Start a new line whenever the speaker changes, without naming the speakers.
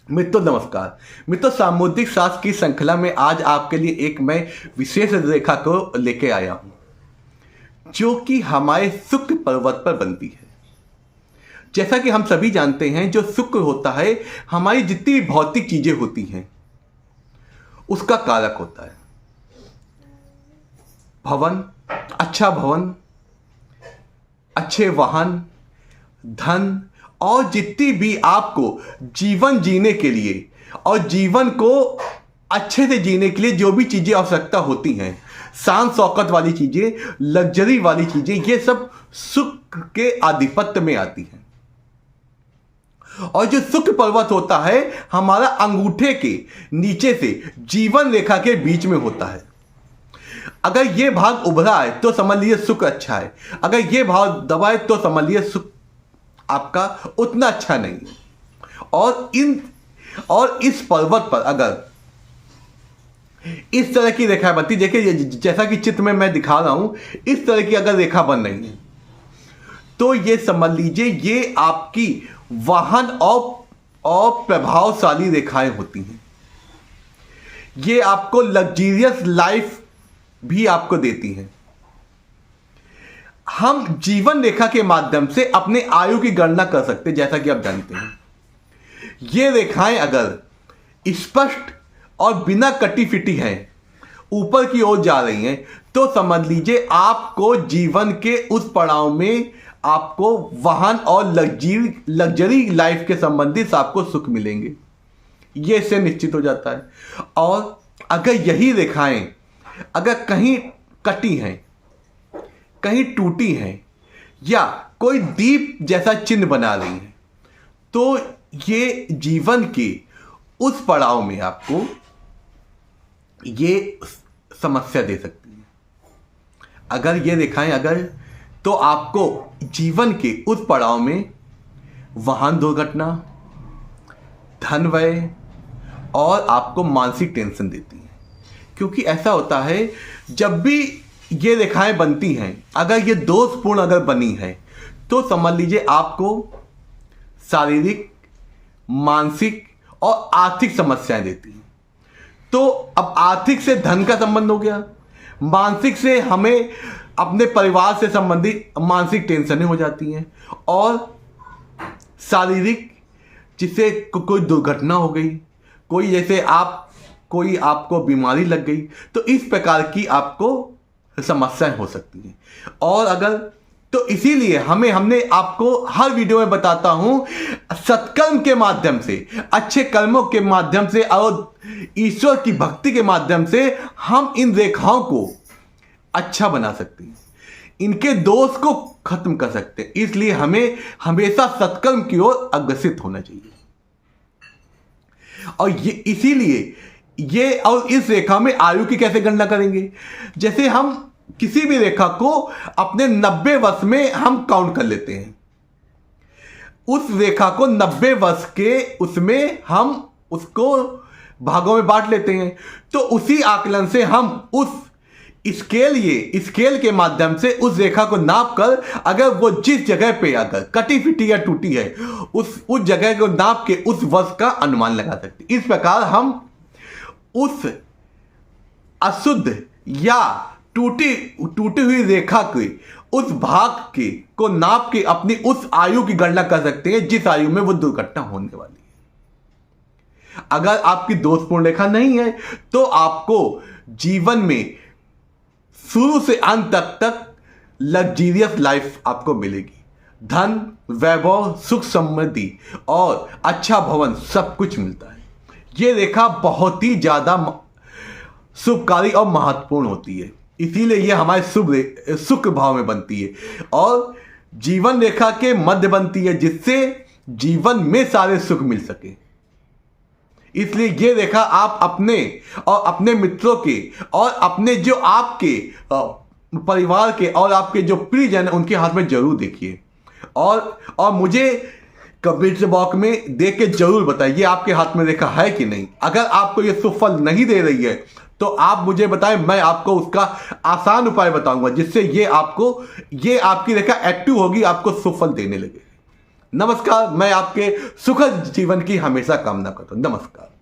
मित्रों नमस्कार। मित्रों, सामुद्रिक शास्त्र की श्रृंखला में आज आपके लिए एक मैं विशेष रेखा को लेके आया हूं जो कि हमारे शुक्र पर्वत पर बनती है। जैसा कि हम सभी जानते हैं, जो शुक्र होता है हमारी जितनी भी भौतिक चीजें होती हैं उसका कारक होता है। भवन, अच्छा भवन, अच्छे वाहन, धन और जितनी भी आपको जीवन जीने के लिए और जीवन को अच्छे से जीने के लिए जो भी चीजें आवश्यकता होती हैं, शान शौकत वाली चीजें, लग्जरी वाली चीजें, ये सब शुक्र के आधिपत्य में आती हैं। और जो शुक्र पर्वत होता है हमारा अंगूठे के नीचे से जीवन रेखा के बीच में होता है। अगर ये भाग उभरा है तो समझ लीजिए शुक्र अच्छा है, अगर ये भाग दबा है तो समझ लीजिए शुक्र आपका उतना अच्छा नहीं है। और इस पर्वत पर अगर इस तरह की रेखा बनती, देखिए जैसा कि चित्र में मैं दिखा रहा हूं, इस तरह की अगर रेखा बन रही है तो ये समझ लीजिए ये आपकी वाहन और प्रभावशाली रेखाएं होती हैं। ये आपको लग्जरियस लाइफ भी आपको देती हैं। हम जीवन रेखा के माध्यम से अपने आयु की गणना कर सकते हैं। जैसा कि आप जानते हैं, ये रेखाएं अगर स्पष्ट और बिना कटी फिटी हैं, ऊपर की ओर जा रही हैं, तो समझ लीजिए आपको जीवन के उस पड़ाव में आपको वाहन और लग्जरी लाइफ के संबंधित आपको सुख मिलेंगे, ये इससे निश्चित हो जाता है। और अगर यही रेखाएं अगर कहीं कटी हैं, कहीं टूटी हैं या कोई दीप जैसा चिन्ह बना रही हैं, तो ये जीवन के उस पड़ाव में आपको ये समस्या दे सकती है। अगर ये रेखाएं अगर तो आपको जीवन के उस पड़ाव में वाहन दुर्घटना, धन व्यय और आपको मानसिक टेंशन देती है। क्योंकि ऐसा होता है जब भी ये रेखाएं बनती हैं, अगर ये दोषपूर्ण अगर बनी है तो समझ लीजिए आपको शारीरिक, मानसिक और आर्थिक समस्याएं देती हैं। तो अब आर्थिक से धन का संबंध हो गया, मानसिक से हमें अपने परिवार से संबंधित मानसिक टेंशनें हो जाती हैं, और शारीरिक जिससे कोई दुर्घटना हो गई, कोई जैसे कोई आपको बीमारी लग गई, तो इस प्रकार की आपको समस्याएं हो सकती हैं। और अगर तो इसीलिए हमने आपको हर वीडियो में बताता हूं, सत्कर्म के माध्यम से, अच्छे कर्मों के माध्यम से और ईश्वर की भक्ति के माध्यम से हम इन रेखाओं को अच्छा बना सकते हैं, इनके दोष को खत्म कर सकते हैं। इसलिए हमें हमेशा सत्कर्म की ओर अग्रसित होना चाहिए। और ये इसीलिए ये और इस रेखा में आयु की कैसे गणना करेंगे? जैसे हम किसी भी रेखा को अपने 90 वर्ष में हम काउंट कर लेते हैं, उस रेखा को 90 वर्ष के उसमें हम उसको भागों में बांट लेते हैं। तो उसी आकलन से हम उस स्केल के माध्यम से उस रेखा को नाप कर, अगर वो जिस जगह पे अगर कटी फिटी या टूटी है, उस जगह को नाप के उस वर्ष का अनुमान लगा सकते हैं। इस प्रकार हम उस अशुद्ध या टूटी हुई रेखा के उस भाग के को नाप के अपनी उस आयु की गणना कर सकते हैं जिस आयु में वो दुर्घटना होने वाली है। अगर आपकी दोषपूर्ण रेखा नहीं है तो आपको जीवन में शुरू से अंत तक लग्जरियस लाइफ आपको मिलेगी। धन, वैभव, सुख, समृद्धि और अच्छा भवन सब कुछ मिलता है। ये रेखा बहुत ही ज्यादा शुभकारी और महत्वपूर्ण होती है, इसीलिए ये हमारे शुक्र भाव में बनती है और जीवन रेखा के मध्य बनती है, जिससे जीवन में सारे सुख मिल सके। इसलिए ये रेखा आप अपने और अपने मित्रों के और अपने जो आपके परिवार के और आपके जो प्रियजन उनके हाथ में जरूर देखिए, और मुझे कमेंट बॉक्स में देख के जरूर बताइए आपके हाथ में रेखा है कि नहीं। अगर आपको ये सुफल नहीं दे रही है तो आप मुझे बताएं, मैं आपको उसका आसान उपाय बताऊंगा जिससे ये आपकी रेखा एक्टिव होगी, आपको सुफल देने लगे। नमस्कार। मैं आपके सुखद जीवन की हमेशा कामना करता हूं। नमस्कार।